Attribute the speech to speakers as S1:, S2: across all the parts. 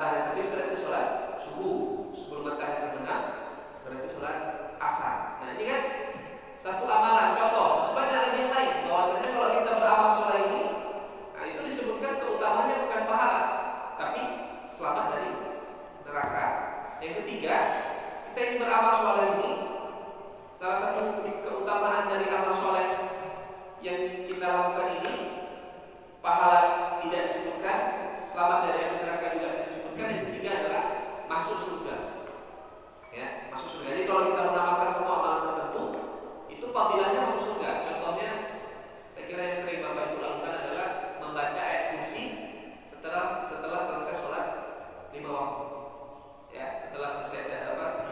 S1: matahari terbit berarti sholat subuh, sebelum matahari terbenam berarti sholat asar. Nah ini kan satu amalan contoh, sebenarnya ada yang lain bahwasanya kalau kita beramal sholat ini, nah itu disebutkan keutamaannya bukan pahala, tapi selamat dari neraka. Yang ketiga, kita ini beramal sholat ini, salah satu keutamaan dari amal sholat yang kita lakukan ini, pahala tidak disebutkan, selamat dari api neraka juga tidak disebutkan. Yang ketiga adalah masuk surga. Ya, masuk surga. Jadi kalau kita mengamalkan satu amalan tertentu, itu fadilahnya masuk surga. Contohnya, saya kira yang sering Bapak Ibu lakukan adalah membaca ayat kursi setelah selesai sholat 5 waktu. Ya, setelah selesai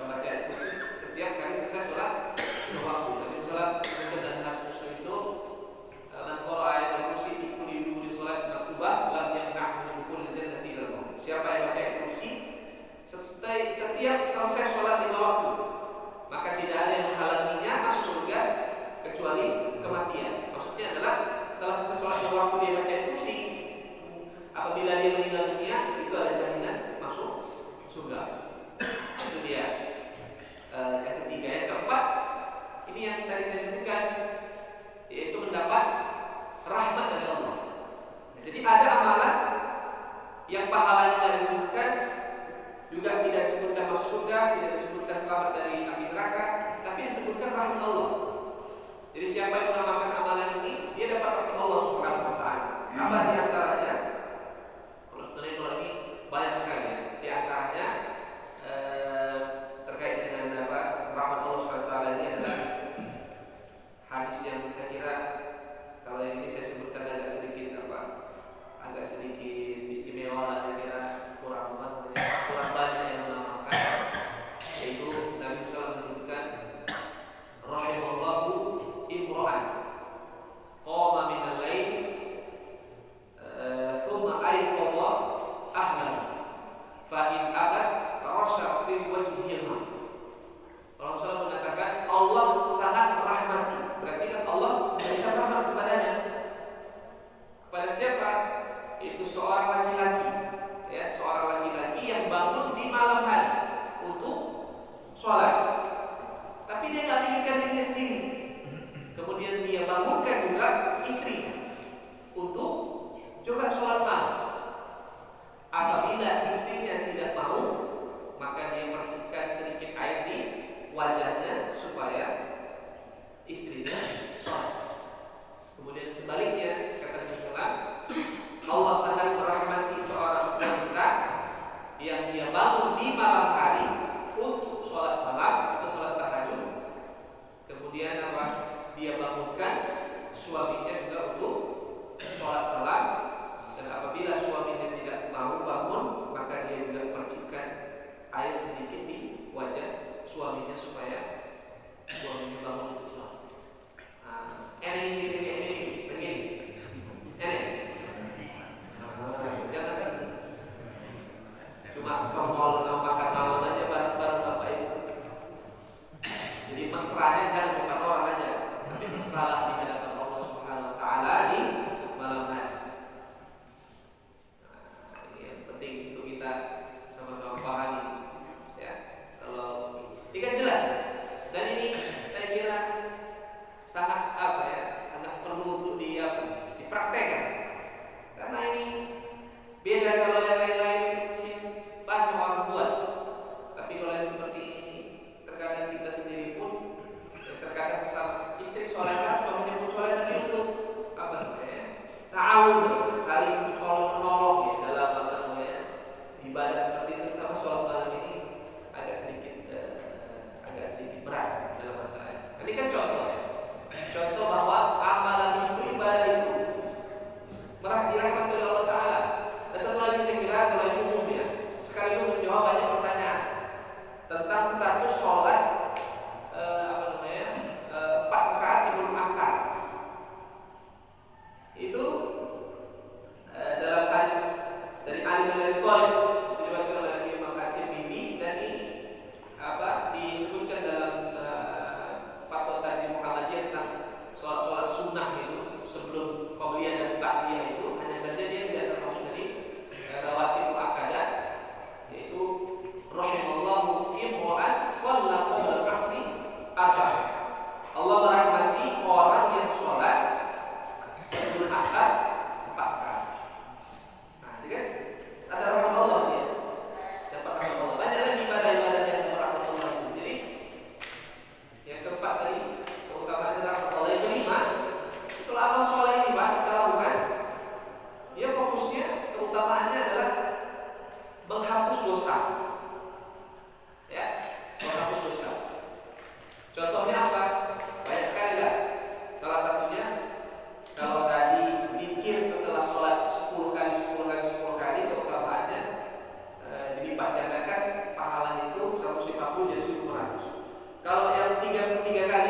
S1: membaca ayat kursi setiap kali selesai sholat 5 waktu. Nabi sholat dan hadis itu man qara'a ayatul kursi fi kulli duburi sholat maktubah lam yamna'hu min dukhulil jannati illa al-maut. Siapa yang baca ayat kursi setiap selesai sholat 5 waktu, maka tidak ada yang menghalanginya masuk surga kecuali kematian. Maksudnya adalah setelah selesai sholat 5 waktu dia baca ayat kursi, apabila dia meninggal dunia itu ada jaminan masuk surga. Itu dia yang ketiga. Yang keempat, ini yang tadi saya sebutkan, yaitu mendapat rahmat dari Allah. Jadi ada amalan yang pahalanya tidak disebutkan, juga tidak disebutkan masuk surga, tidak disebutkan selamat dari api neraka, tapi disebutkan rahmat Allah. Jadi siapa yang mengamalkan amalan ini, dia dapat rahmat Allah Subhanahu wa taala. Apa di antaranya? Kalau ini banyak sekali ya. Di antaranya terkait dengan rahmat Allah Subhanahu wa taala ini adalah hadis yang saya kira kalau yang ini saya sebutkan agak sedikit istimewa lah, saya kira kurang banyak yang mengamalkan, yaitu Nabi SAW menyebutkan rahimallahu imra'an qama minal lail thumma ayqadha ahlahu fa in abad rasha fi wajhihi al-ma. Rasulullah mengatakan Allah sangat merahmati, berarti kan Allah memberikan rahmat kepadanya. Kepada siapa? Itu seorang laki-laki, ya, seorang laki-laki yang bangun di malam hari untuk sholat, tapi dia nggak pikirkan dirinya sendiri. Kemudian dia bangunkan juga istri untuk juga sholat malam. Apabila istrinya tidak mau, maka dia percikan sedikit air di wajahnya supaya istrinya sholat. Kemudian sebaliknya, kata Rasulullah, Allah sangat merahmati seorang wanita yang dia bangun di malam hari untuk sholat malam atau sholat tahajud. Kemudian dia bangunkan suaminya juga untuk sholat malam. Dan apabila suaminya tidak mau bangun, maka dia juga percikan air sedikit di wajah suaminya supaya suaminya bangun untuk sholat. Ini jangan kan cuma pemol sama makan malam aja bareng-bareng Bapak Ibu. Jadi mesranya jangan bukan orang aja, tapi mesralah di hadapan Allah Subhanahu wa taala di malam hari. Ini yang penting untuk kita sama-sama pahami, ya. Kalau ini kan jelas, dan ini saya kira sangat sangat perlu untuk dipraktekkan. Karena ini beda kalau yang lain-lain mungkin banyak orang buat, tapi kalau yang seperti ini terkadang kita sendiri pun terkadang bersama istri solehah, suaminya pun soleh, tapi untuk ta'awun, saling tolong-menolong ya, dalam ibadah seperti itu. Kita sholat malam ini agak sedikit berat dalam masalah. Ini kan contoh bahwa amalan itu, ibadah itu dirahmati oleh Allah Ta'ala. Dan satu lagi saya kira kalau ini umum ya, sekaligus menjawab banyak pertanyaan tentang status sholat 4 rakaat sebelum asar. Itu dalam hadis dari Ali bin Abi Thalib diriwayatkan menghapus dosa. Ya, menghapus dosa. Contohnya apa? Banyak sekali kan? Salah satunya kalau tadi mikir setelah sholat 10 kali, 10 kali, 10 kali, keutamaannya dilipat gandakan pahalanya itu 150 jadi 1.500. Kalau yang 33 kali